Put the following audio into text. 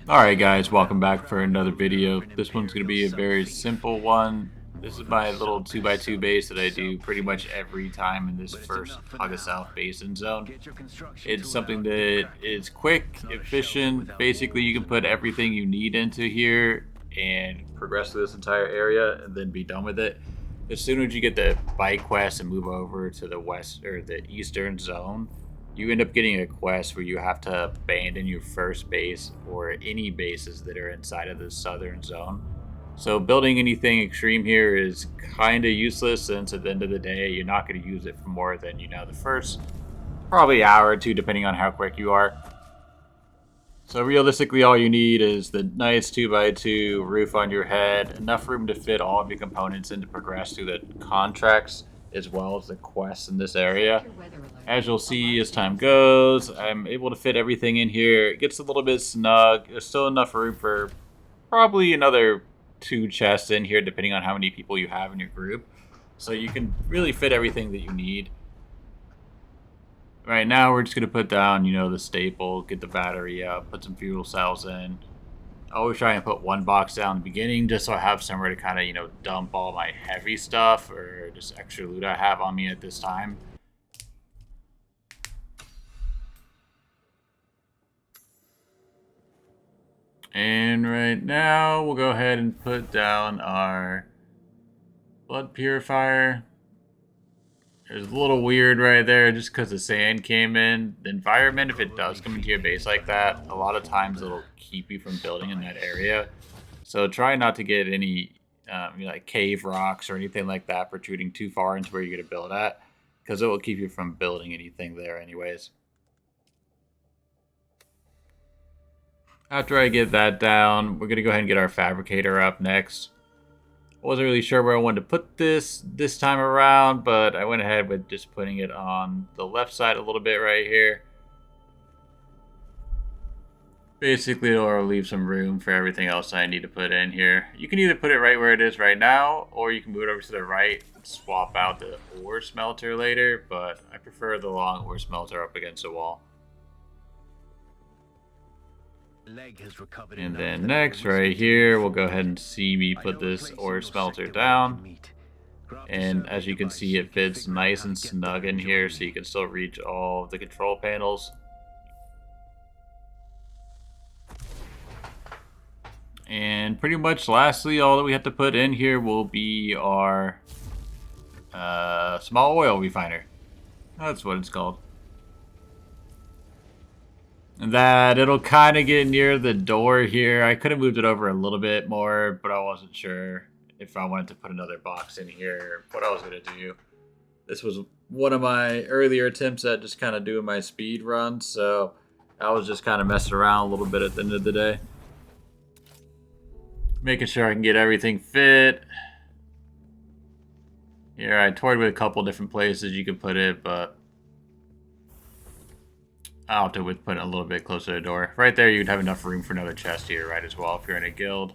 Alright guys, welcome back for another video. This one's going to be a very simple one. This is my little 2x2 base that I do pretty much every time in this first Hagga South basin zone. It's something that is quick, efficient. Basically you can put everything you need into here and progress through this entire area and then be done with it. As soon as you get the bike quest and move over to the west or the eastern zone, you end up getting a quest where you have to abandon your first base or any bases that are inside of the southern zone. So building anything extreme here is kind of useless, since at the end of the day you're not going to use it for more than, the first probably hour or two, depending on how quick you are. So realistically all you need is the nice 2x2 roof on your head, enough room to fit all of your components in to progress through the contracts as well as the quests in this area. As you'll see as time goes, I'm able to fit everything in here. It gets a little bit snug. There's still enough room for probably another 2 chests in here, depending on how many people you have in your group. So you can really fit everything that you need. Right now we're just going to put down, the staple, get the battery up, put some fuel cells in. I always try and put one box down in the beginning just so I have somewhere to kind of, dump all my heavy stuff or just extra loot I have on me at this time. And right now we'll go ahead and put down our blood purifier. There's a little weird right there just because the sand came in. The environment, if it does come into your base like that, a lot of times it'll keep you from building in that area. So try not to get any like cave rocks or anything like that protruding too far into where you're going to build at, because it will keep you from building anything there anyways. After I get that down, we're going to go ahead and get our fabricator up next. I wasn't really sure where I wanted to put this time around, but I went ahead with just putting it on the left side a little bit right here. Basically, it'll leave some room for everything else I need to put in here. You can either put it right where it is right now, or you can move it over to the right and swap out the ore smelter later, but I prefer the long ore smelter up against the wall. And then next, right here, we'll go ahead and see me put this ore smelter down. And as you can see, it fits nice and snug in here, so you can still reach all of the control panels. And pretty much lastly, all that we have to put in here will be our small oil refiner. That's what it's called. That it'll kind of get near the door here. I could have moved it over a little bit more, but I wasn't sure if I wanted to put another box in here, what I was going to do. This was one of my earlier attempts at just kind of doing my speed run, so I was just kind of messing around a little bit at the end of the day. Making sure I can get everything fit. Here, I toyed with a couple different places you could put it, but I'll have to put it a little bit closer to the door. Right there, you'd have enough room for another chest here, right, as well, if you're in a guild.